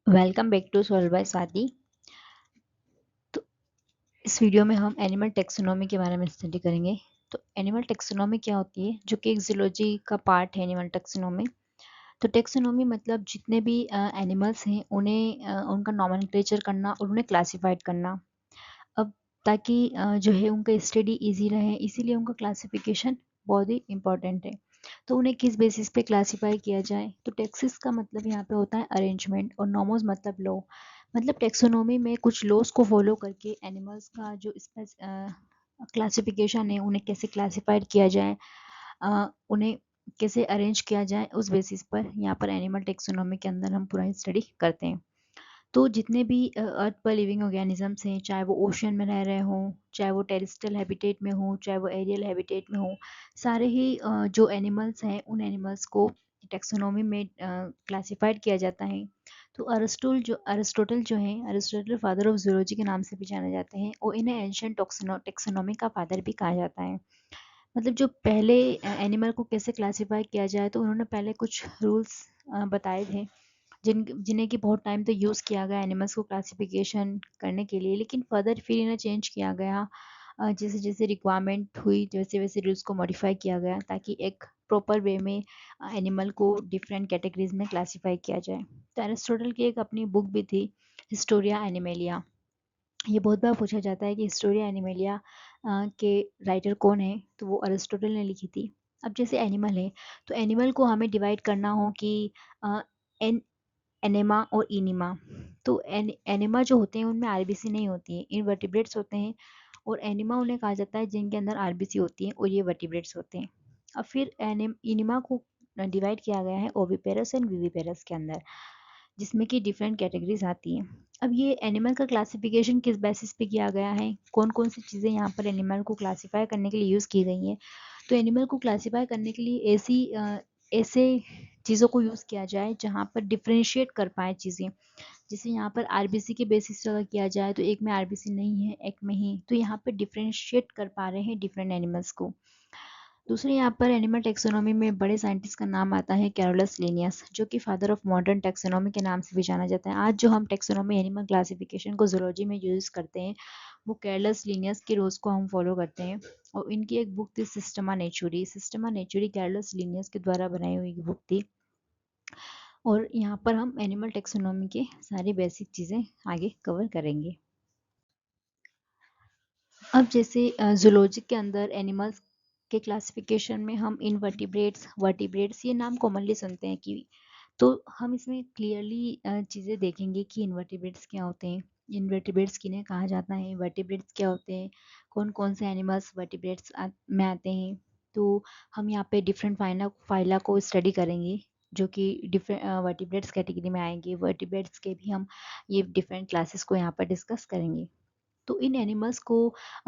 Welcome back to soul by Swati. तो इस video में हम एनिमल टेक्सोनॉमी के बारे में स्टडी करेंगे। तो एनिमल टेक्सोनॉमी क्या होती है, जो कि एक जूलॉजी का पार्ट है एनिमल टेक्सोनॉमी। तो टेक्सोनॉमी मतलब जितने भी एनिमल्स हैं उन्हें उनका नॉमेनक्लेचर करना और उन्हें क्लासिफाइड करना। अब ताकि जो है उनका स्टडी इजी रहे, इसीलिए उनका क्लासिफिकेशन बहुत ही इम्पोर्टेंट है। तो उन्हें किस बेसिस पे क्लासिफाई किया जाए, तो टेक्सिस का मतलब यहाँ पे होता है अरेंजमेंट और नॉमोस मतलब लॉ। मतलब टेक्सोनॉमी में कुछ लॉज को फॉलो करके एनिमल्स का जो क्लासिफिकेशन है उन्हें कैसे क्लासिफाइड किया जाए, उन्हें कैसे अरेंज किया जाए, उस बेसिस पर यहाँ पर एनिमल टेक्सोनॉमी के अंदर हम पूरा स्टडी करते हैं। तो जितने भी अर्थ पर लिविंग ऑर्गेनिजम्स हैं, चाहे वो ओशन में रह रहे हों, चाहे वो टेरेस्ट्रियल हैबिटेट में हों, चाहे वो एरियल हैबिटेट में हों, सारे ही जो एनिमल्स हैं उन एनिमल्स को टेक्सोनॉमी में क्लासिफाइड किया जाता है। तो अरिस्टोटल जो हैं, अरिस्टोटल फादर ऑफ जूलॉजी के नाम से भी जाने जाते हैं और इन्हें एंशिएंट टेक्सोनॉमी का फादर भी कहा जाता है। मतलब जो पहले एनिमल को कैसे क्लासिफाई किया जाए, तो उन्होंने पहले कुछ रूल्स बताए थे जिन्हें कि बहुत टाइम तो यूज़ किया गया एनिमल्स को क्लासिफिकेशन करने के लिए, लेकिन फर्दर फिर इन्हें चेंज किया गया। जैसे जैसे रिक्वायरमेंट हुई वैसे वैसे रूल्स को मॉडिफाई किया गया, ताकि एक प्रॉपर वे में एनिमल को डिफरेंट कैटेगरीज में क्लासिफाई किया जाए। तो एरिस्टोटल की एक अपनी बुक भी थी, हिस्टोरिया एनिमेलिया। ये बहुत बार पूछा जाता है कि हिस्टोरिया एनिमेलिया के राइटर कौन है, तो वो अरिस्टोटल ने लिखी थी। अब जैसे एनिमल है, तो एनिमल को हमें डिवाइड करना हो कि एन एनेमा और इनिमा। तो एनेमा जो होते हैं उनमें आरबीसी नहीं होती है, इनवर्टिब्रेट्स होते हैं। और एनिमा उन्हें कहा जाता है जिनके अंदर आरबीसी होती है और ये वर्टिब्रेट्स होते हैं। अब फिर इनिमा को डिवाइड किया गया है ओविपेरस एंड विविपेरस के अंदर, जिसमें कि डिफरेंट कैटेगरीज आती हैं। अब ये एनिमल का क्लासिफिकेशन किस बेसिस पे किया गया है, कौन कौन सी चीज़ें यहाँ पर एनिमल को क्लासीफाई करने के लिए यूज़ की गई हैं। तो एनिमल को क्लासीफाई करने के लिए ऐसे चीज़ों को यूज़ किया जाए जहाँ पर डिफ्रेंशिएट कर पाए चीज़ें। जैसे यहाँ पर आरबीसी के बेसिस पे अगर किया जाए तो एक में आरबीसी नहीं है, एक में ही, तो यहाँ पर डिफ्रेंशिएट कर पा रहे हैं डिफरेंट एनिमल्स को। दूसरे यहाँ पर एनिमल टेक्सोनॉमी में बड़े साइंटिस्ट का नाम आता है कैरोलस लिनियस, जो कि फादर ऑफ मॉडर्न टेक्सोनॉमी के नाम से भी जाना जाता है। आज जो हम टेक्सोनॉमी एनिमल क्लासिफिकेशन को जूलॉजी में यूज़ करते हैं, वो कैरोलस लिनियस के रूल्स को हम फॉलो करते हैं। और इनकी एक बुक थी सिस्टमा नेचुरी कैरोलस लिनियस के द्वारा बनाई हुई बुक थी। और यहाँ पर हम एनिमल टेक्सोनॉमी के सारी बेसिक चीज़ें आगे कवर करेंगे। अब जैसे जूलॉजी के अंदर एनिमल्स के क्लासिफिकेशन में हम इनवर्टिब्रेट्स, वर्टिब्रेट्स, ये नाम कॉमनली सुनते हैं कि, तो हम इसमें क्लियरली चीज़ें देखेंगे कि इनवर्टिब्रेट्स क्या होते हैं, इनवर्टिब्रेट्स किन्हें कहा जाता है, वर्टिब्रेट्स क्या होते हैं, कौन कौन से एनिमल्स वर्टिब्रेट्स में आते हैं। तो हम यहाँ पे डिफरेंट फाइला को स्टडी करेंगे, जो कि डिफरेंट वर्टिब्रेट्स कैटेगरी में आएंगे। वर्टिब्रेट्स के भी हम ये डिफरेंट क्लासेस को यहाँ पर डिस्कस करेंगे। तो इन एनिमल्स को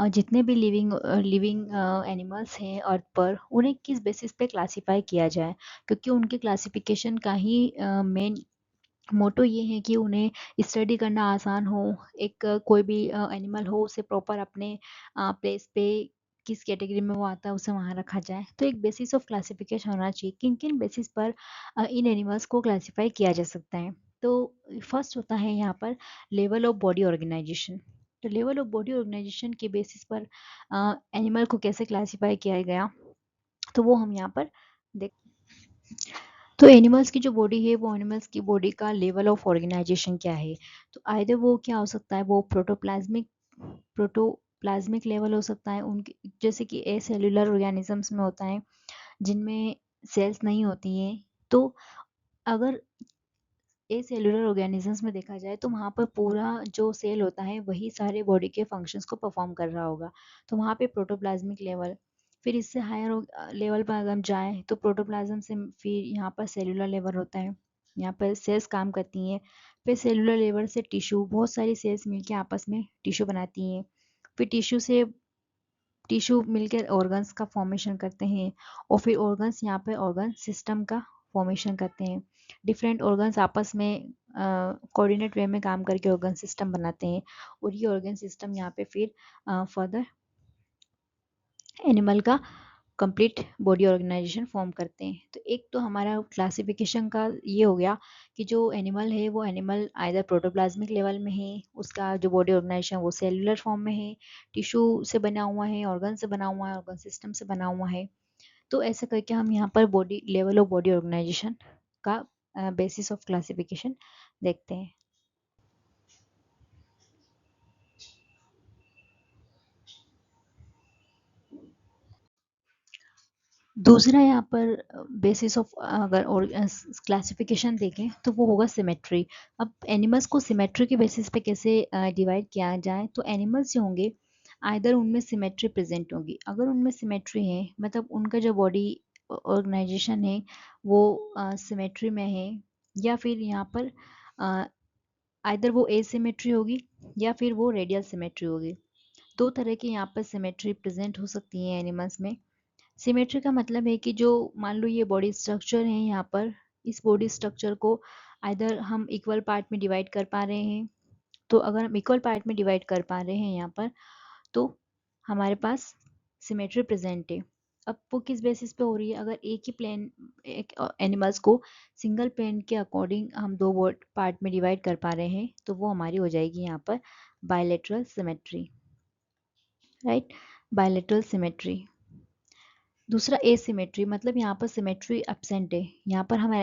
जितने भी लिविंग एनिमल्स हैं अर्थ पर, उन्हें किस बेसिस पे क्लासिफाई किया जाए, क्योंकि उनके क्लासिफिकेशन का ही मेन मोटो ये है कि उन्हें स्टडी करना आसान हो। एक कोई भी एनिमल हो, उसे प्रॉपर अपने प्लेस पे किस कैटेगरी में वो आता है उसे वहाँ रखा जाए। तो एक बेसिस ऑफ क्लासिफिकेशन होना चाहिए, किन किन बेसिस पर इन एनिमल्स को क्लासिफाई किया जा सकता है। तो फर्स्ट होता है यहाँ पर लेवल ऑफ बॉडी ऑर्गेनाइजेशन। तो लेवल ऑफ बॉडी ऑर्गेनाइजेशन के बेसिस पर एनिमल को कैसे क्लासिफाई किया गया, तो वो हम यहाँ पर देख। तो एनिमल्स की जो बॉडी है, वो एनिमल्स की बॉडी का लेवल ऑफ ऑर्गेनाइजेशन क्या है। तो आइदर वो क्या हो सकता है, वो प्रोटोप्लाज्मिक लेवल हो सकता है उनके, जैसे कि ए सेलुलर ऑर्गेनिजम्स में होता है जिनमें सेल्स नहीं होती हैं। तो अगर ए सेलुलर ऑर्गेनिजम्स में देखा जाए, तो वहाँ पर पूरा जो सेल होता है वही सारे बॉडी के फंक्शंस को परफॉर्म कर रहा होगा। तो वहाँ पे प्रोटोप्लाज्मिक लेवल। फिर इससे हायर लेवल पर अगर हम जाएँ, तो प्रोटोप्लाज्म से फिर यहाँ पर सेलुलर लेवल होता है, यहाँ पर सेल्स काम करती हैं। फिर सेलुलर लेवल से टिश्यू, बहुत सारी सेल्स मिलके आपस में टिश्यू बनाती हैं। फिर टिश्यू मिलकर ऑर्गन्स का फॉर्मेशन करते हैं। और फिर ऑर्गन्स यहाँ पे ऑर्गन सिस्टम का फॉर्मेशन करते हैं। डिफरेंट ऑर्गन्स आपस में कोऑर्डिनेट वे में काम करके ऑर्गन सिस्टम बनाते हैं। और ये ऑर्गन सिस्टम यहाँ पे फिर फर्दर एनिमल का कंप्लीट बॉडी ऑर्गेनाइजेशन फॉर्म करते हैं। तो एक तो हमारा क्लासिफिकेशन का ये हो गया कि जो एनिमल है वो एनिमल आइदर प्रोटोप्लाज्मिक लेवल में है, उसका जो बॉडी ऑर्गेनाइजेशन वो सेलुलर फॉर्म में है, टिश्यू से बना हुआ है, ऑर्गन से बना हुआ है, ऑर्गन सिस्टम से बना हुआ है। तो ऐसे करके हम यहाँ पर body level of body organisation का बेसिस ऑफ क्लासिफिकेशन देखते हैं। दूसरा यहाँ पर बेसिस ऑफ अगर और क्लासिफिकेशन देखें तो वो होगा सिमेट्री। अब एनिमल्स को सिमेट्री के बेसिस पे कैसे डिवाइड किया जाए, तो एनिमल्स जो होंगे आइदर उनमें सिमेट्री प्रेजेंट होगी। अगर उनमें सिमेट्री है मतलब उनका जो बॉडी ऑर्गेनाइजेशन है वो सिमेट्री में है, या फिर यहाँ पर आइदर वो एसिमेट्री होगी या फिर वो रेडियल सिमेट्री होगी। दो तरह की यहाँ पर सिमेट्री प्रेजेंट हो सकती है एनिमल्स में। सिमेट्री का मतलब है कि जो मान लो ये बॉडी स्ट्रक्चर है यहाँ पर, इस बॉडी स्ट्रक्चर को आइदर हम इक्वल पार्ट में डिवाइड कर पा रहे हैं। तो अगर हम इक्वल पार्ट में डिवाइड कर पा रहे हैं यहाँ पर, तो हमारे पास सिमेट्री प्रेजेंट है। अब वो किस बेसिस पे हो रही है, अगर एक ही प्लेन एक एनिमल्स को सिंगल प्लेन के अकॉर्डिंग हम दो पार्ट में डिवाइड कर पा रहे हैं, तो वो हमारी हो जाएगी यहाँ पर bilateral symmetry, right, bilateral symmetry. दूसरा एसिमेट्री, मतलब यहाँ पर सिमेट्री एब्सेंट है। यहाँ पर हम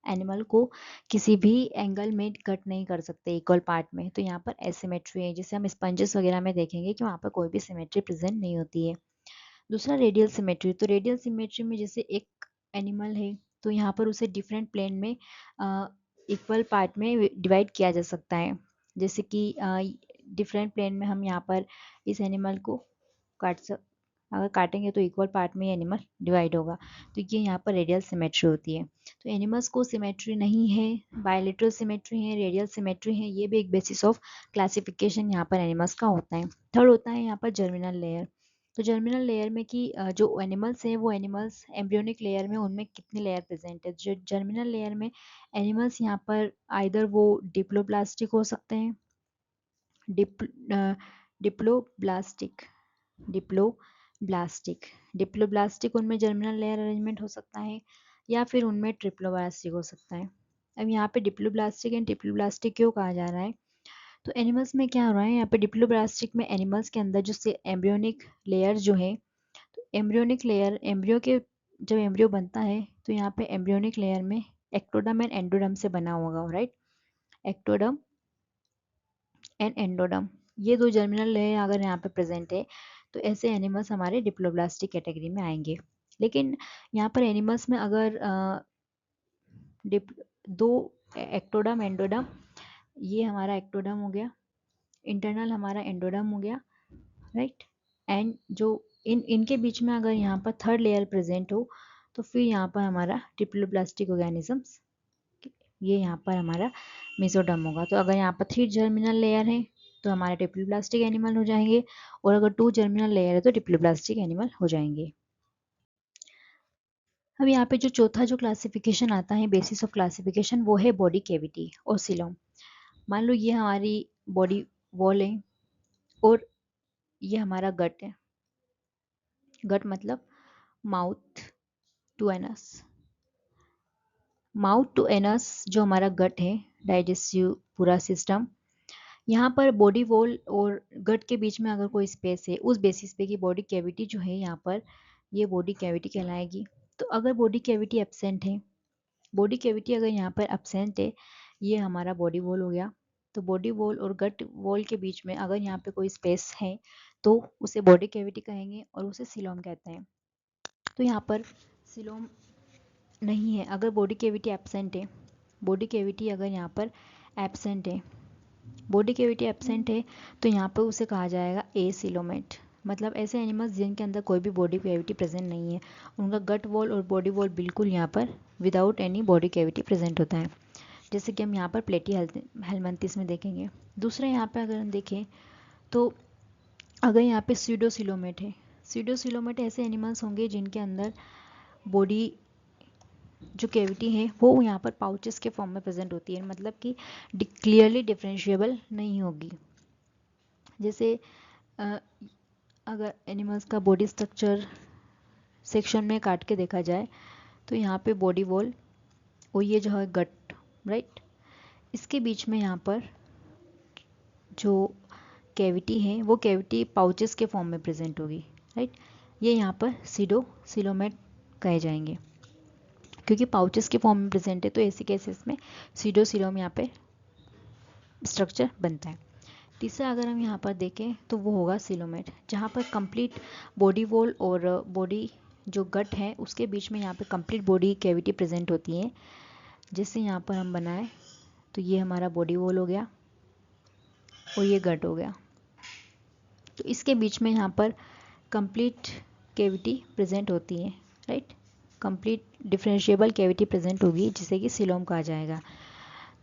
एनिमल को किसी भी एंगल में कट नहीं कर सकते इक्वल पार्ट में, तो यहाँ पर एसिमेट्री है। जैसे हम स्पंजेस वगैरह में देखेंगे कि वहाँ पर कोई भी सिमेट्री प्रेजेंट नहीं होती है। दूसरा रेडियल सिमेट्री, तो रेडियल सिमेट्री में जैसे एक एनिमल है तो यहाँ पर उसे डिफरेंट प्लेन में इक्वल पार्ट में डिवाइड किया जा सकता है। जैसे कि डिफरेंट प्लेन में हम यहाँ पर इस एनिमल को अगर काटेंगे तो इक्वल पार्ट में ये एनिमल डिवाइड होगा, तो ये यहाँ पर रेडियल सिमेट्री होती है। तो एनिमल्स को सिमेट्री नहीं है, बायलेटरल सिमेट्री है, रेडियल सिमेट्री है, ये भी एक बेसिस ऑफ क्लासिफिकेशन यहाँ पर एनिमल्स का होता है। थर्ड होता है यहाँ पर जर्मिनल लेयर। तो जर्मिनल लेयर में कि जो एनिमल्स हैं वो एनिमल्स एम्ब्रियोनिक लेयर में उनमें कितने लेयर प्रेजेंट है। जो जर्मिनल लेयर में एनिमल्स यहाँ पर आइदर वो डिप्लोप्लास्टिक हो सकते हैं, डिप्लोब्लास्टिक डिप्लोब्लास्टिक डिप्लोब्लास्टिक उनमें जर्मिनल लेयर अरेंजमेंट हो सकता है, या फिर उनमें ट्रिप्लोब्लास्टिक हो सकता है। अब यहाँ पे डिप्लोब्लास्टिक एंड ट्रिप्लोब्लास्टिक क्यों कहा जा रहा है, तो एनिमल्स में क्या हो रहा है, यहाँ पे डिप्लोब्लास्टिक में एनिमल्स के अंदर जो एम्ब्रियोनिक लेयर जो है, तो एम्ब्रियोनिक लेयर एम्ब्रियो के जब एम्ब्रियो बनता है तो यहाँ पे एम्ब्रियोनिक लेयर में एक्टोडर्म एंड एंडोडर्म से बना होगा, राइट, एक्टोडर्म एंड एंडोडर्म, ये दो जर्मिनल लेयर अगर यहाँ पे प्रेजेंट है तो ऐसे एनिमल्स हमारे डिप्लोब्लास्टिक कैटेगरी में आएंगे। लेकिन यहाँ पर एनिमल्स में अगर दो एक्टोडर्म एंडोडर्म, ये हमारा एक्टोडर्म हो गया, इंटरनल हमारा एंडोडर्म हो गया, राइट, एंड जो इनके बीच में अगर यहाँ पर थर्ड लेयर प्रेजेंट हो तो फिर यहाँ पर हमारा ट्रिप्लोब्लास्टिक ऑर्गेनिजम्स, ये यहाँ पर हमारा मेसोडर्म होगा। तो अगर यहाँ पर 3 जर्मिनल लेयर है तो हमारे डिप्लोब्लास्टिक एनिमल हो जाएंगे, और अगर 2 जर्मिनल लेयर है तो डिप्लोब्लास्टिक एनिमल हो जाएंगे। अब यहाँ पे जो चौथा जो क्लासिफिकेशन आता है बेसिस ऑफ क्लासिफिकेशन, वो है बॉडी कैविटी और सिलोम। मान लो ये हमारी बॉडी वॉल है और ये हमारा गट है। गट मतलब mouth to anus, mouth to anus जो हमारा गट है, डाइजेस्टिव पूरा सिस्टम। यहाँ पर बॉडी वॉल और गट के बीच में अगर कोई स्पेस है, उस बेसिस पे कि बॉडी कैविटी जो है यहाँ पर, ये बॉडी कैविटी कहलाएगी। तो अगर बॉडी कैविटी एब्सेंट है, बॉडी कैविटी अगर यहाँ पर एब्सेंट है, ये हमारा बॉडी वॉल हो गया। तो बॉडी वॉल और गट वॉल के बीच में अगर यहाँ पे कोई स्पेस है तो उसे बॉडी कैविटी कहेंगे और उसे सिलोम कहते हैं। तो यहाँ पर सिलोम नहीं है अगर बॉडी कैविटी एब्सेंट है, बॉडी कैविटी अगर यहाँ पर एब्सेंट है, बॉडी कैविटी एब्सेंट है तो यहाँ पर उसे कहा जाएगा एसिलोमेट। मतलब ऐसे एनिमल्स जिनके अंदर कोई भी बॉडी कैविटी प्रेजेंट नहीं है, उनका गट वॉल और बॉडी वॉल बिल्कुल यहाँ पर without any body cavity present होता है, जैसे कि हम यहाँ पर प्लेटी हेलमिंथिस में देखेंगे। दूसरा यहाँ पे अगर हम देखें तो अगर यहाँ पे स्यूडोसिलोमेट है, स्यूडोसिलोमेट ऐसे एनिमल्स होंगे जिनके अंदर बॉडी जो कैविटी है वो यहाँ पर पाउचेस के फॉर्म में प्रेजेंट होती है, मतलब कि क्लियरली डिफरेंशिएबल नहीं होगी। जैसे अगर एनिमल्स का बॉडी स्ट्रक्चर सेक्शन में काट के देखा जाए तो यहाँ पे बॉडी वॉल और ये जो है गट, राइट, इसके बीच में यहाँ पर जो कैविटी है वो कैविटी पाउचेस के फॉर्म में प्रेजेंट होगी, राइट। ये यहाँ पर सीडोसिलोमेट कहे जाएंगे क्योंकि पाउचेस के फॉर्म में प्रेजेंट है, तो ऐसे केसेस में सीडोसिलोम यहाँ पे स्ट्रक्चर बनता है। तीसरा अगर हम यहाँ पर देखें तो वो होगा सिलोमेट, जहाँ पर कंप्लीट बॉडी वॉल और बॉडी जो गट है उसके बीच में यहाँ पे कंप्लीट बॉडी कैविटी प्रेजेंट होती है। जैसे यहाँ पर हम बनाए तो ये हमारा बॉडी वॉल हो गया और ये गट हो गया, तो इसके बीच में यहाँ पर कंप्लीट कैविटी प्रेजेंट होती है, right. Complete differentiable cavity present होगी जिसे कि सिलोम कहा जाएगा।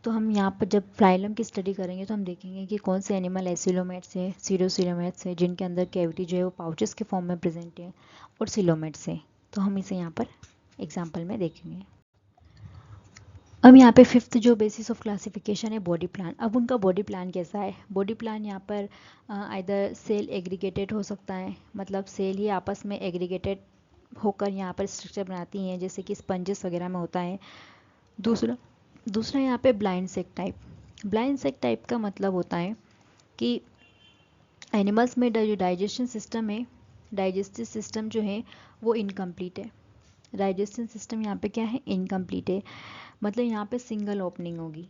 तो हम यहाँ पर जब फ्लाइलम की स्टडी करेंगे तो हम देखेंगे कि कौन से एनिमल एसिलोमेट्स है, सीडोसिलोमेट्स है, जिनके अंदर कैविटी जो है वो पाउचेस के फॉर्म में प्रेजेंट है, और सिलोमेट्स है। तो हम इसे यहाँ पर एग्जाम्पल में देखेंगे। अब यहाँ पे फिफ्थ जो बेसिस ऑफ क्लासिफिकेशन है बॉडी प्लान। अब उनका बॉडी प्लान कैसा है? बॉडी प्लान यहाँ पर आइदर सेल एग्रीगेटेड हो सकता है, मतलब सेल ही आपस में एग्रीगेटेड होकर यहाँ पर स्ट्रक्चर बनाती हैं, जैसे कि स्पंजेस वगैरह में होता है। दूसरा यहाँ पे ब्लाइंड सेक टाइप। ब्लाइंड सेक टाइप का मतलब होता है कि एनिमल्स में जो डाइजेशन सिस्टम है, डाइजेस्टिव सिस्टम जो है वो इनकम्प्लीट है। डाइजेस्टिव सिस्टम यहाँ पे क्या है? इनकम्प्लीट है, मतलब यहाँ पे सिंगल ओपनिंग होगी,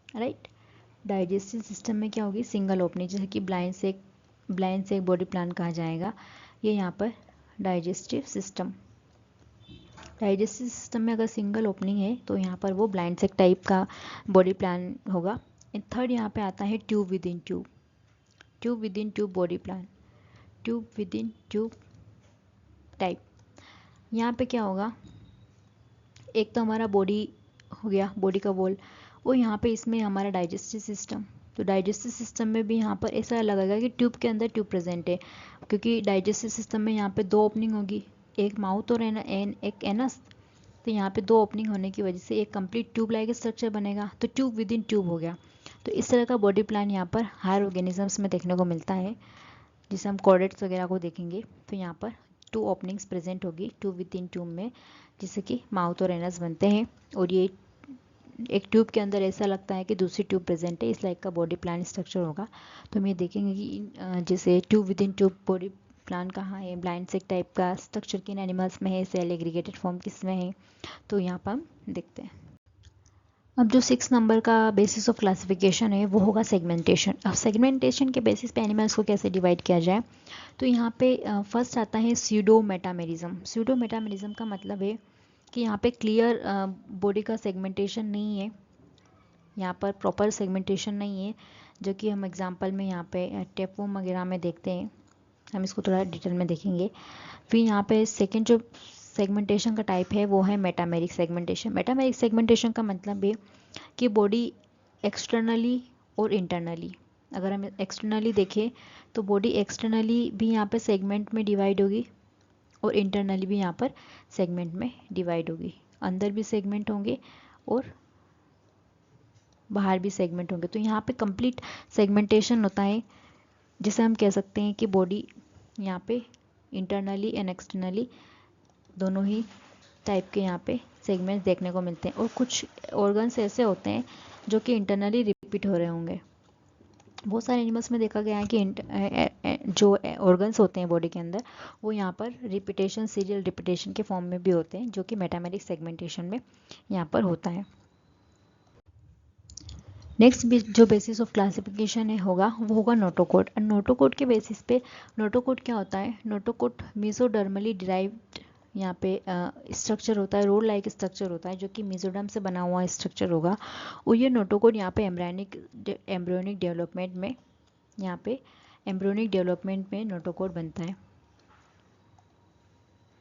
राइट। डाइजेस्टिव सिस्टम में क्या होगी? सिंगल ओपनिंग, जैसे कि ब्लाइंड सेक बॉडी प्लान कहा जाएगा। ये यहाँ पर डाइजेस्टिव सिस्टम में अगर सिंगल ओपनिंग है तो यहाँ पर वो ब्लाइंड सेक टाइप का बॉडी प्लान होगा। थर्ड यहाँ पे आता है tube with in tube body plan, tube with in tube type. यहाँ पे क्या होगा? एक तो हमारा बॉडी हो गया, बॉडी का वॉल, और यहाँ पे इसमें हमारा डाइजेस्टिव सिस्टम। तो डाइजेस्टिव सिस्टम में भी यहाँ पर ऐसा लगेगा कि ट्यूब के अंदर ट्यूब प्रेजेंट है, क्योंकि डाइजेस्टिव सिस्टम में यहाँ पे दो ओपनिंग होगी, एक माउथ और एक एनस। तो यहाँ पे दो ओपनिंग होने की वजह से एक कंप्लीट ट्यूब लाइक स्ट्रक्चर बनेगा, तो ट्यूब विद इन ट्यूब हो गया। तो इस तरह का बॉडी प्लान यहाँ पर हायर ऑर्गेनिजम्स में देखने को मिलता है। जिसे हम कॉर्डेट्स वगैरह को देखेंगे तो यहाँ पर टू ओपनिंग्स प्रेजेंट होगी ट्यूब विद इन ट्यूब में, जिससे कि माउथ और एनस बनते हैं। और ये एक ट्यूब के अंदर ऐसा लगता है कि दूसरी ट्यूब प्रेजेंट है, इस लाइक का बॉडी प्लान स्ट्रक्चर होगा। तो हम ये देखेंगे कि जैसे tube with in tube body plan कहाँ है, ब्लाइंड सेक टाइप का स्ट्रक्चर किन एनिमल्स में है, सेल एग्रीगेटेड फॉर्म किस में है, तो यहाँ पर हम देखते हैं। अब जो 6 नंबर का बेसिस ऑफ क्लासिफिकेशन है वो होगा सेगमेंटेशन। अब सेगमेंटेशन के बेसिस पे एनिमल्स को कैसे डिवाइड किया जाए, तो यहाँ पे फर्स्ट आता है स्यूडोमेटामेरिज्म। स्यूडोमेटामेरिज्म का मतलब है कि यहाँ पे क्लियर बॉडी का सेगमेंटेशन नहीं है, यहाँ पर प्रॉपर सेगमेंटेशन नहीं है, जो कि हम एग्जांपल में यहाँ पे टेपवॉर्म वगैरह में देखते हैं। हम इसको थोड़ा डिटेल में देखेंगे। फिर यहाँ पे सेकेंड जो सेगमेंटेशन का टाइप है वो है मेटामेरिक सेगमेंटेशन। मेटामेरिक सेगमेंटेशन का मतलब है कि बॉडी एक्सटर्नली और इंटरनली, अगर हम एक्सटर्नली देखें तो बॉडी एक्सटर्नली भी यहाँ पर सेगमेंट में डिवाइड होगी और इंटरनली भी यहाँ पर सेगमेंट में डिवाइड होगी। अंदर भी सेगमेंट होंगे और बाहर भी सेगमेंट होंगे। तो यहाँ पे कंप्लीट सेगमेंटेशन होता है, जिसे हम कह सकते हैं कि बॉडी यहाँ पे इंटरनली एंड एक्सटर्नली दोनों ही टाइप के यहाँ पे सेगमेंट्स देखने को मिलते हैं। और कुछ ऑर्गन्स ऐसे होते हैं जो कि इंटरनली रिपीट हो रहे होंगे। बहुत सारे एनिमल्स में देखा गया है कि जो ऑर्गन्स होते हैं बॉडी के अंदर वो यहाँ पर रिपीटेशन, सीरियल रिपीटेशन के फॉर्म में भी होते हैं, जो कि मेटामेरिक सेगमेंटेशन में यहाँ पर होता है। नेक्स्ट जो बेसिस ऑफ क्लासिफिकेशन है होगा वो होगा नोटोकोड। नोटोकोड के बेसिस पे नोटोकोड क्या होता है? नोटोकोड मेसोडर्मली डिराइव्ड यहाँ पे स्ट्रक्चर होता है, रोड लाइक स्ट्रक्चर होता है, जो कि मेसोडर्म से बना हुआ स्ट्रक्चर होगा। और ये नोटोकोड यहाँ पे एम्ब्रियोनिक डेवलपमेंट में नोटोकोड बनता है।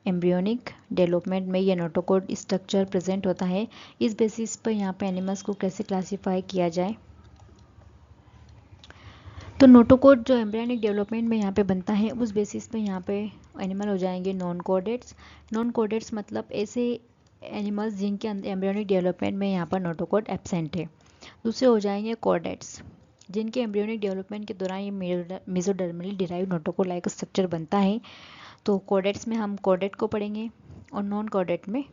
एम्ब्रियोनिक डेवलपमेंट में ये नोटोकोड स्ट्रक्चर प्रेजेंट होता है। इस बेसिस पर यहाँ पे एनिमल्स को कैसे क्लासीफाई किया जाए, तो नोटोकोड जो एम्ब्रियोनिक डेवलपमेंट में यहाँ पे बनता है उस बेसिस पे यहाँ पे एनिमल हो जाएंगे नॉन कोडेट्स। नॉन कोडेट्स मतलब ऐसे एनिमल्स जिनके एम्ब्रियोनिक डेवलपमेंट में यहाँ पर नोटोकोड एब्सेंट है। दूसरे हो जाएंगे कोडेट्स, जिनके एम्ब्रियोनिक डेवलपमेंट के दौरान ये मेसोडर्मली डिराइव नोटोकोड लाइक स्ट्रक्चर बनता है। तो कोडेट्स में हम कोडेट को पढ़ेंगे और नॉन कोडेट में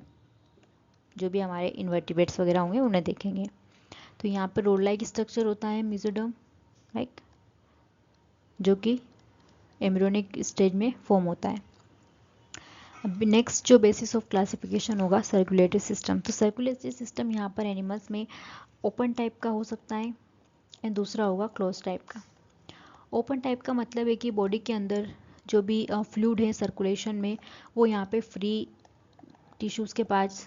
जो भी हमारे इन्वर्टिब्रेट्स वगैरह होंगे उन्हें देखेंगे। तो यहाँ पर रोड लाइक स्ट्रक्चर होता है मेसोडर्म, राइट, जो कि एम्ब्रियोनिक स्टेज में फॉर्म होता है। अब नेक्स्ट जो बेसिस ऑफ क्लासिफिकेशन होगा सर्कुलेटरी सिस्टम। तो सर्कुलेटरी सिस्टम यहाँ पर एनिमल्स में ओपन टाइप का हो सकता है एंड दूसरा होगा क्लोज टाइप का। ओपन टाइप का मतलब है कि बॉडी के अंदर जो भी फ्लूइड है सर्कुलेशन में वो यहाँ पे फ्री टिश्यूज़ के पास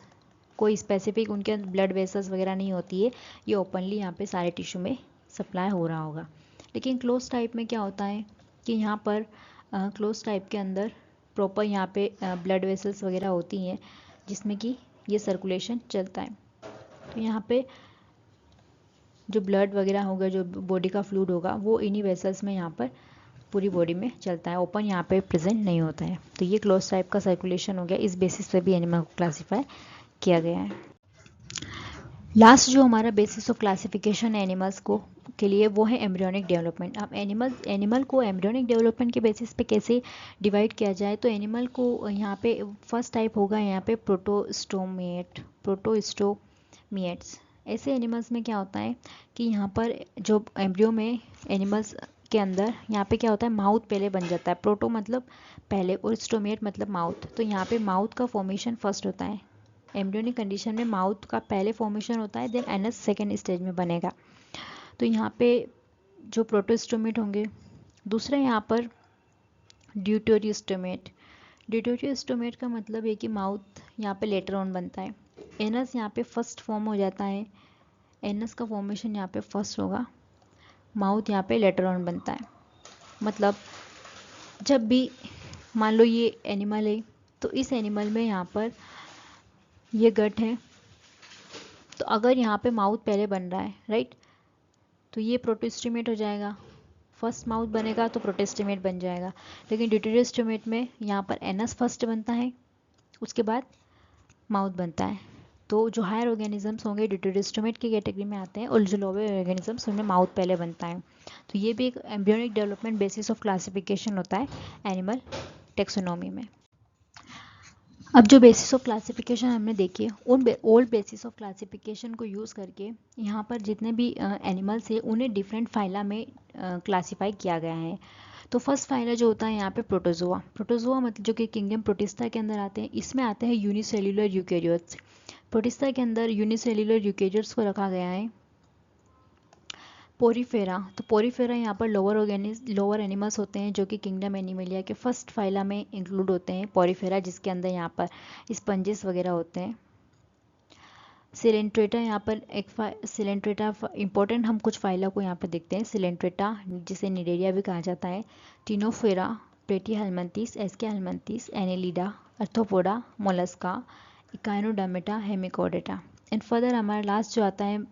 कोई स्पेसिफिक उनके ब्लड वेसल्स वगैरह नहीं होती है, ये ओपनली यहाँ पे सारे टिश्यू में सप्लाई हो रहा होगा। लेकिन क्लोज टाइप में क्या होता है कि यहाँ पर क्लोज टाइप के अंदर प्रॉपर यहाँ पे ब्लड वेसल्स वगैरह होती हैं जिसमें कि ये सर्कुलेशन चलता है। तो यहाँ पे जो ब्लड वगैरह होगा, जो बॉडी का फ्लूइड होगा, वो इन्हीं वेसल्स में यहाँ पर पूरी बॉडी में चलता है, ओपन यहाँ पे प्रेजेंट नहीं होता है। तो ये क्लोज टाइप का सर्कुलेशन हो गया। इस बेसिस पे भी एनिमल को क्लासीफाई किया गया है। लास्ट जो हमारा बेसिस ऑफ क्लासिफिकेशन है एनिमल्स को के लिए वो है एम्ब्रियोनिक डेवलपमेंट। अब एनिमल को एम्ब्रियोनिक डेवलपमेंट के बेसिस पे कैसे डिवाइड किया जाए, तो एनिमल को यहाँ पे फर्स्ट टाइप होगा यहाँ पे प्रोटोस्टोमिएट्स। ऐसे एनिमल्स में क्या होता है कि यहाँ पर जो एम्ब्रियो में एनिमल्स के अंदर यहाँ पे क्या होता है, माउथ पहले बन जाता है। प्रोटो मतलब पहले और स्टोमिएट मतलब माउथ। तो यहाँ पे माउथ का फॉर्मेशन फर्स्ट होता है। एम्ब्रियोनिक कंडीशन में माउथ का पहले फॉर्मेशन होता है, देन एनस सेकेंड स्टेज में बनेगा। तो यहाँ पे जो प्रोटोस्टोमेट होंगे। दूसरा यहाँ पर ड्यूटेरियोस्टोमेट। ड्यूटेरियोस्टोमेट का मतलब है कि माउथ यहाँ पे लेटर ऑन बनता है, एनस यहाँ पे फर्स्ट फॉर्म हो जाता है। एनस का फॉर्मेशन यहाँ पे फर्स्ट होगा, माउथ यहाँ पे लेटर ऑन बनता है। मतलब जब भी मान लो ये एनिमल है, तो इस एनिमल में यहाँ पर ये गट है, तो अगर यहाँ पे माउथ पहले बन रहा है, राइट, तो ये प्रोटोस्टोमेट हो जाएगा। फर्स्ट माउथ बनेगा तो प्रोटोस्टोमेट बन जाएगा। लेकिन ड्यूटेरियोस्टोमेट में यहाँ पर एनस फर्स्ट बनता है, उसके बाद माउथ बनता है। तो जो हायर ऑर्गेनिजम्स होंगे ड्यूटेरियोस्टोमेट की कैटेगरी में आते हैं और जो लोअर ऑर्गेनिजम्स उनमें माउथ पहले बनता है। तो ये भी एक embryonic development basis of classification होता है एनिमल टेक्सोनॉमी में। अब जो बेसिस ऑफ क्लासिफिकेशन हमने देखी है, उन ओल्ड बेसिस ऑफ क्लासिफिकेशन को यूज़ करके यहाँ पर जितने भी एनिमल्स हैं उन्हें डिफरेंट फाइला में क्लासिफाई किया गया है। तो फर्स्ट फाइला जो होता है यहाँ पे प्रोटोजोआ। प्रोटोजोआ मतलब जो कि किंगडम प्रोटिस्टा के अंदर आते हैं, इसमें आते हैं यूनिसेल्युलर यूकेरियोट्स। प्रोटिस्टा के अंदर यूनिसेल्युलर यूकेरियोट्स को रखा गया है। पोरीफेरा, तो पोरीफेरा यहाँ पर लोअर एनिमल्स होते हैं जो कि किंगडम एनिमलिया के फर्स्ट फाइला में इंक्लूड होते हैं। पोरीफेरा जिसके अंदर यहाँ पर स्पंजेस वगैरह होते हैं। सिलेंट्रेटा, यहाँ पर एक सिलेंट्रेटा इंपॉर्टेंट, हम कुछ फाइला को यहाँ पर देखते हैं। सिलेंट्रेटा जिसे निडेरिया भी कहा जाता है, Ctenophora, Platyhelminthes, Aschelminthes, Annelida, Arthropoda, Mollusca, Echinodermata, Hemichordata. And further हमारा लास्ट जो आता है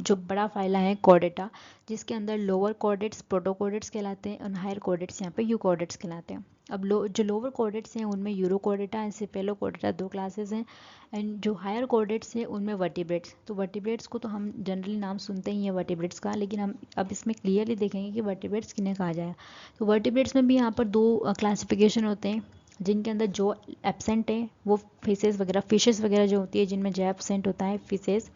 जो बड़ा फाइला है कॉर्डेटा, जिसके अंदर लोअर कॉर्डेट्स प्रोटोकॉर्डेट्स कहलाते हैं और हायर कॉर्डेट्स यहाँ पे यूकॉर्डेट्स कहलाते हैं। अब जो लोअर कॉर्डेट्स हैं उनमें यूरोकॉर्डेटा एंड सेफेलोकॉर्डेटा दो क्लासेस हैं, एंड जो हायर कॉर्डेट्स हैं उनमें वर्टिब्रेट्स। तो वर्टिब्रेट्स को तो हम जनरली नाम सुनते ही हैं वर्टिब्रेट्स का, लेकिन हम अब इसमें क्लियरली देखेंगे कि वर्टिब्रेट्स किन्हें कहा जाए। तो वर्टिब्रेट्स में भी यहाँ पर दो क्लासिफिकेशन होते हैं, जिनके अंदर जो एब्सेंट है वो फिशेस वगैरह जो होती है जिनमें जो एब्सेंट होता है फिशेस,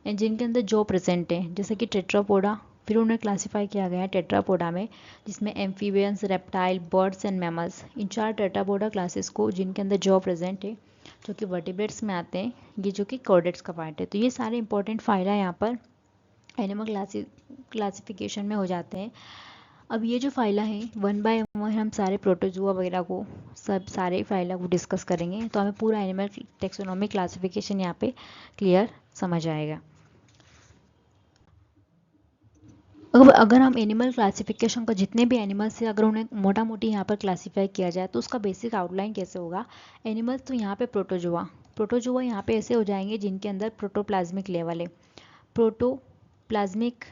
एंड जिनके अंदर जो प्रेजेंट है जैसे कि टेट्रापोडा। फिर उन्हें क्लासिफाई किया गया है टेट्रापोडा में, जिसमें amphibians, reptile, birds and mammals, in 4 Tetrapoda classes को जिनके अंदर जो प्रेजेंट है जो कि वर्टिब्रेट्स में आते हैं, ये जो कि कॉर्डेट्स का पार्ट है। तो ये सारे इंपॉर्टेंट फाइला यहाँ पर एनिमल क्लासिफिकेशन में हो जाते हैं। अब ये जो फाइला है वन बाय वन हम सारे प्रोटोजोआ वगैरह को सारे फाइला को डिस्कस करेंगे, तो हमें पूरा एनिमल टेक्सोनॉमी क्लासिफिकेशन यहाँ पे क्लियर समझ आएगा। अब अगर हम एनिमल क्लासिफिकेशन का जितने भी एनिमल्स हैं अगर उन्हें मोटा मोटी यहाँ पर क्लासीफाई किया जाए तो उसका बेसिक आउटलाइन कैसे होगा। एनिमल्स तो यहाँ पे प्रोटोजोआ यहाँ पे ऐसे हो जाएंगे जिनके अंदर प्रोटोप्लाज्मिक लेवल है। प्रोटोप्लाज्मिक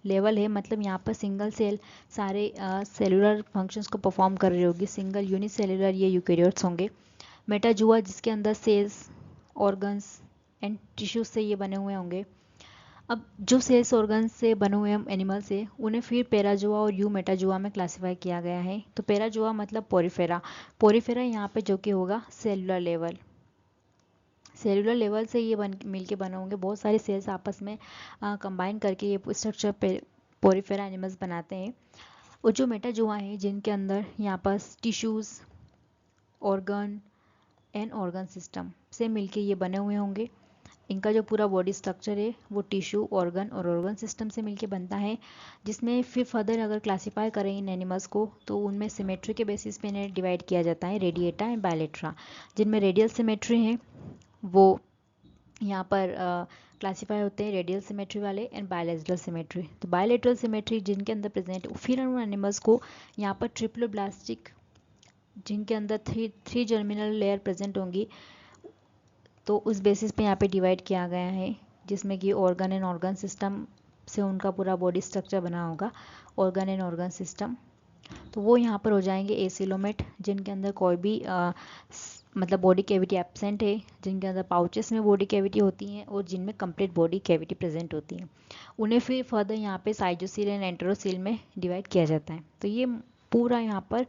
लेवल है मतलब यहाँ पर सिंगल सेल सारे सेलुलर फंक्शंस को परफॉर्म कर रही होगी, सिंगल यूनिसेलुलर ये यूकेरियोट्स होंगे। मेटाजुआ जिसके अंदर सेल्स, ऑर्गन्स एंड टिश्यूज से ये बने हुए होंगे। अब जो सेल्स ऑर्गन से बने हुए एनिमल्स है उन्हें फिर पैराजोआ और यूमेटाजोआ में क्लासिफाई किया गया है। तो पैराजोआ मतलब पोरिफेरा, पोरिफेरा यहाँ पे जो कि होगा सेलुलर लेवल, सेलुलर लेवल से ये मिलके बने होंगे, बहुत सारे सेल्स आपस में कंबाइन करके ये स्ट्रक्चर पोरिफेरा एनिमल्स बनाते हैं। और जो मेटाजोआ है जिनके अंदर यहाँ पर tissues, organ and organ system से मिलके ये बने हुए होंगे। इनका जो पूरा बॉडी स्ट्रक्चर है वो टिश्यू, ऑर्गन और ऑर्गन सिस्टम से मिलके बनता है, जिसमें फिर फर्दर अगर क्लासीफाई करें इन एनिमल्स को तो उनमें सिमेट्री के बेसिस पे इन्हें डिवाइड किया जाता है, रेडिएटा एंड बायलेट्रा। जिनमें रेडियल सिमेट्री है वो यहाँ पर क्लासीफाई होते हैं रेडियल सिमेट्री वाले एंड बायलेटरल सिमेट्री। तो बायलेटरल सिमेट्री जिनके अंदर प्रेजेंट, फिर उन एनिमल्स को यहाँ पर ट्रिप्लोब्लास्टिक, जिनके अंदर थ्री जर्मिनल लेयर प्रेजेंट होंगी, तो उस बेसिस पे यहाँ पे डिवाइड किया गया है, जिसमें कि ऑर्गन एंड ऑर्गन सिस्टम से उनका पूरा बॉडी स्ट्रक्चर बना होगा, ऑर्गन एंड ऑर्गन सिस्टम। तो वो यहाँ पर हो जाएंगे एसिलोमेट, जिनके अंदर कोई भी मतलब बॉडी कैविटी एब्सेंट है, जिनके अंदर पाउचेस में बॉडी कैविटी होती हैं और जिनमें कंप्लीट बॉडी कैविटी प्रेजेंट होती है। उन्हें फिर फर्दर यहाँ पे साइजोसील एंड एंटेरोसील में डिवाइड किया जाता है। तो ये पूरा यहाँ पर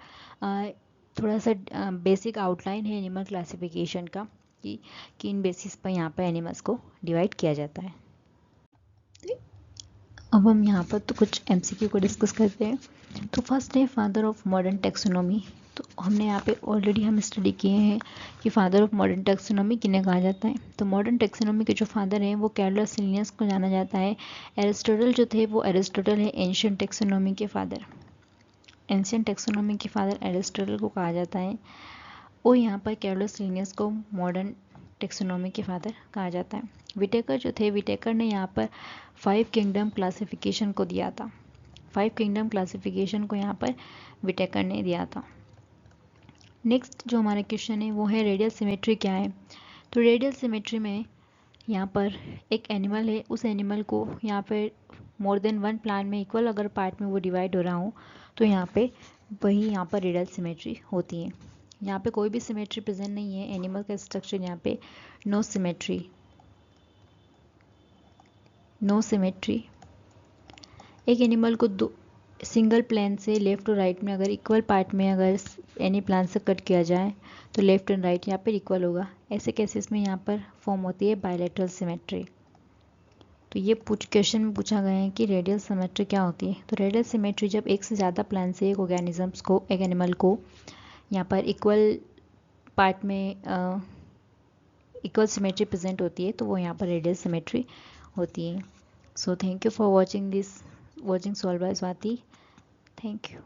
थोड़ा सा बेसिक आउटलाइन है एनिमल क्लासिफिकेशन का कि इन बेसिस पर यहाँ पर एनिमल्स को डिवाइड किया जाता है। अब हम यहाँ पर तो कुछ MCQ को डिस्कस करते हैं। तो फर्स्ट है फादर ऑफ मॉडर्न टेक्सोनॉमी। तो हमने यहाँ पे ऑलरेडी हम स्टडी किए हैं कि फादर ऑफ मॉडर्न टेक्सोनॉमी किन्हें कहा जाता है। तो मॉडर्न टेक्सोनॉमी के जो फादर हैं वो कैरोलस लिनियस को जाना जाता है। एरिस्टोटल जो थे वो एरिस्टोटल है एंशियंट टेक्सोनॉमी के फादर, एंशियंट टेक्सोनॉमी के फादर एरिस्टोटल को कहा जाता है। और यहाँ पर कैरोलस लिनियस को मॉडर्न टेक्सोनॉमी के फादर कहा जाता है। विटेकर जो थे, विटेकर ने यहाँ पर 5 किंगडम क्लासिफिकेशन को दिया था, 5 किंगडम क्लासिफिकेशन को यहाँ पर विटेकर ने दिया था। नेक्स्ट जो हमारा क्वेश्चन है वो है रेडियल सिमेट्री क्या है। तो रेडियल सिमेट्री में यहाँ पर एक एनिमल है, उस एनिमल को यहाँ पर मोर देन वन प्लांट में इक्वल अगर पार्ट में वो डिवाइड हो रहा हो तो यहाँ पे वही यहाँ पर रेडियल सिमेट्री होती है। यहाँ पे कोई भी सिमेट्री प्रेजेंट नहीं है, एनिमल का स्ट्रक्चर यहाँ पे नो सिमेट्री, नो सिमेट्री। एक एनिमल को दो सिंगल प्लेन से लेफ्ट और राइट में अगर इक्वल पार्ट में अगर एनी प्लान से कट किया जाए तो लेफ्ट एंड राइट यहाँ पर इक्वल होगा। ऐसे केसेस में यहाँ पर फॉर्म होती है बायलैटरल सिमेट्री। तो ये क्वेश्चन में पूछा गया है कि रेडियल सिमेट्री क्या होती है। तो रेडियल सिमेट्री जब एक से ज़्यादा प्लान से एक ऑर्गेनिजम्स को, एक एनिमल को यहाँ पर इक्वल पार्ट में इक्वल सिमेट्री प्रेजेंट होती है तो वो यहाँ पर रेडियल सिमेट्री होती है। So thank you for watching this, watching solve by Swati. Thank you.